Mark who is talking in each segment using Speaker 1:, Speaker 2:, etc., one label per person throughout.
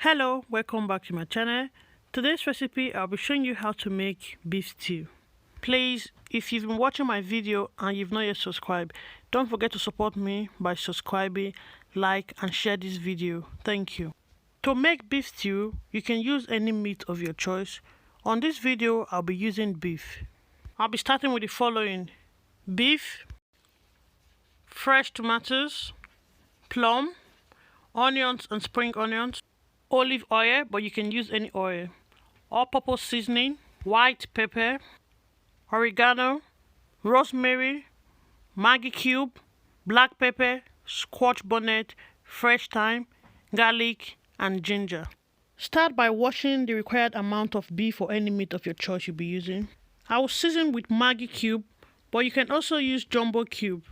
Speaker 1: Hello, welcome back to my channel. Today's recipe, I'll be showing you how to make beef stew. Please, if you've been watching my video and you've not yet subscribed, don't forget to support me by subscribing, like and share this video. Thank you. To make beef stew, you can use any meat of your choice. On this video, I'll be using beef. I'll be starting with the following: beef, fresh tomatoes, plum, onions and spring onions, olive oil, but you can use any oil, all-purpose seasoning, white pepper, oregano, rosemary, maggi cube, black pepper, squash bonnet, fresh thyme, garlic and ginger. Start by washing the required amount of beef or any meat of your choice you'll be using. I will season with maggi cube, but you can also use jumbo cube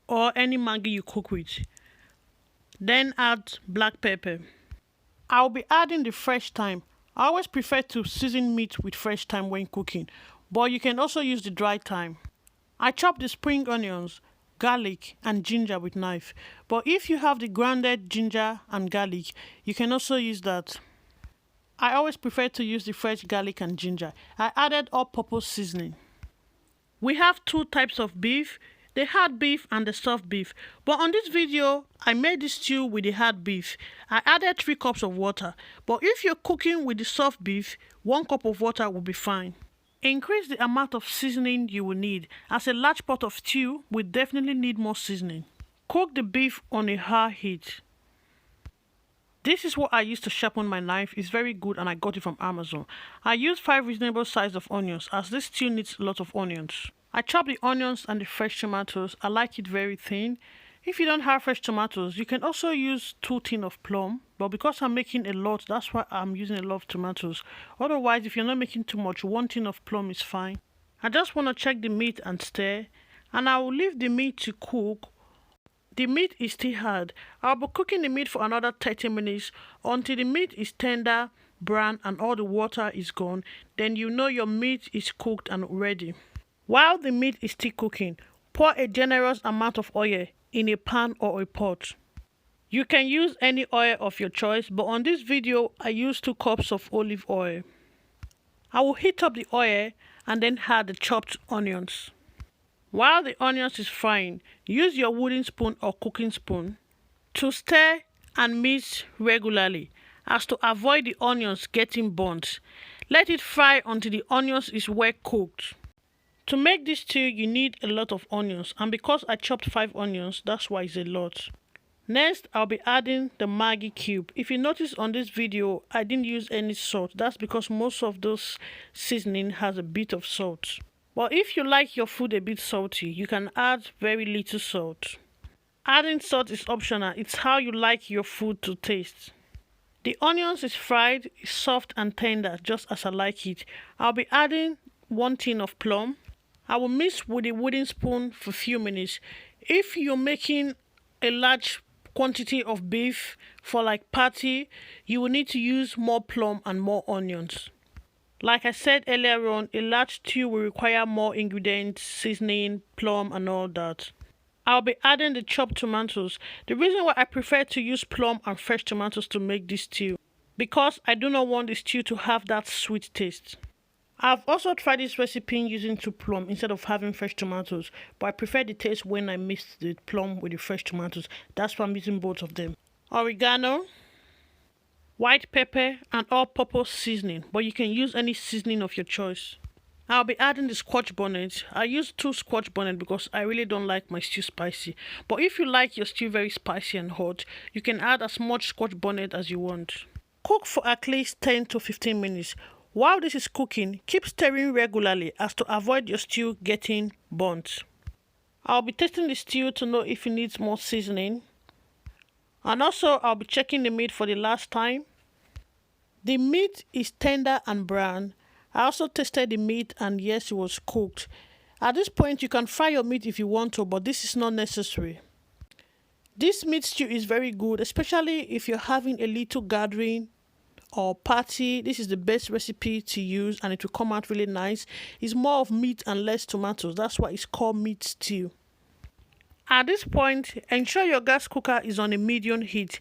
Speaker 1: or any maggi you cook with. Then add black pepper. I'll be adding the fresh thyme. I always prefer to season meat with fresh thyme when cooking, but you can also use the dry thyme. I chop the spring onions, garlic and ginger with knife, but if you have the grounded ginger and garlic, you can also use that. I always prefer to use the fresh garlic and ginger. I added all-purpose seasoning. We have two types of beef, the hard beef and the soft beef, but on this video I made this stew with the hard beef. I added 3 cups of water, but if you're cooking with the soft beef, 1 cup of water will be fine. Increase the amount of seasoning you will need, as a large pot of stew will definitely need more seasoning. Cook the beef on a high heat. This is what I use to sharpen my knife. It's very good and I got it from Amazon. I used 5 reasonable size of onions, as this stew needs a lot of onions. I chop the onions and the fresh tomatoes. I like it very thin. If you don't have fresh tomatoes, you can also use 2 tins of plum, but because I'm making a lot, that's why I'm using a lot of tomatoes. Otherwise, if you're not making too much, 1 tin of plum is fine. I just want to check the meat and stir, and I will leave the meat to cook. The meat is still hard. I'll be cooking the meat for another 30 minutes until the meat is tender, brown and all the water is gone. Then you know your meat is cooked and ready. While the meat is still cooking, pour a generous amount of oil in a pan or a pot. You can use any oil of your choice, but on this video I used 2 cups of olive oil. I will heat up the oil and then add the chopped onions. While the onions is frying, use your wooden spoon or cooking spoon to stir and mix regularly, as to avoid the onions getting burnt. Let it fry until the onions is well cooked. To make this stew, you need a lot of onions, and because I chopped 5 onions, that's why it's a lot. Next, I'll be adding the maggi cube. If you notice on this video, I didn't use any salt. That's because most of those seasoning has a bit of salt. But if you like your food a bit salty, you can add very little salt. Adding salt is optional. It's how you like your food to taste. The onions is fried, is soft and tender, just as I like it. I'll be adding 1 tin of plum. I will mix with a wooden spoon for a few minutes. If you're making a large quantity of beef for like party, you will need to use more plum and more onions. Like I said earlier on, a large stew will require more ingredients, seasoning, plum and all that. I'll be adding the chopped tomatoes. The reason why I prefer to use plum and fresh tomatoes to make this stew, because I do not want the stew to have that sweet taste. I've also tried this recipe using 2 plum instead of having fresh tomatoes, but I prefer the taste when I mix the plum with the fresh tomatoes. That's why I'm using both of them. Oregano, white pepper and all-purpose seasoning, but you can use any seasoning of your choice. I'll be adding the squash bonnet. I use 2 squash bonnet because I really don't like my stew spicy. But if you like your stew very spicy and hot, you can add as much squash bonnet as you want. Cook for at least 10 to 15 minutes. While this is cooking, keep stirring regularly as to avoid your stew getting burnt. I'll be tasting the stew to know if it needs more seasoning. And also I'll be checking the meat for the last time. The meat is tender and brown. I also tasted the meat and yes, it was cooked. At this point you can fry your meat if you want to, but this is not necessary. This meat stew is very good, especially if you're having a little gathering or party. This is the best recipe to use and it will come out really nice. It's more of meat and less tomatoes. That's why it's called meat stew. At this point, ensure your gas cooker is on a medium heat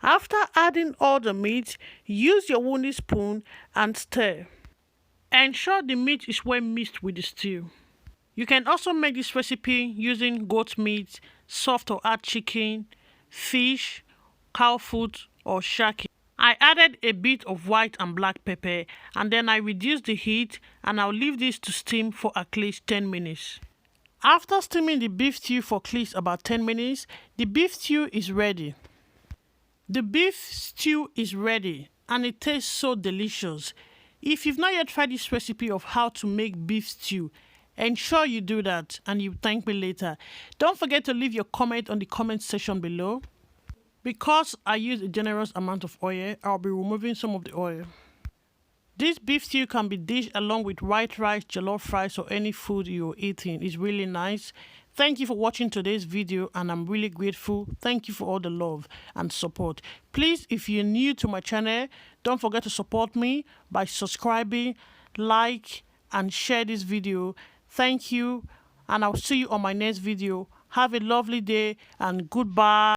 Speaker 1: After adding all the meat, use your wooden spoon and stir. Ensure the meat is well mixed with the stew. You can also make this recipe using goat meat, soft or hard chicken, fish, cow foot, or shaki. I added a bit of white and black pepper, and then I reduced the heat, and I'll leave this to steam for at least 10 minutes. After steaming the beef stew for at least about 10 minutes, the beef stew is ready. The beef stew is ready and it tastes so delicious. If you've not yet tried this recipe of how to make beef stew, ensure you do that and you thank me later. Don't forget to leave your comment on the comment section below. Because I use a generous amount of oil, I'll be removing some of the oil. This beef stew can be dished along with white rice, jollof rice, or any food you're eating. It's really nice. Thank you for watching today's video and I'm really grateful. Thank you for all the love and support. Please, if you're new to my channel, don't forget to support me by subscribing, like, and share this video. Thank you and I'll see you on my next video. Have a lovely day and goodbye.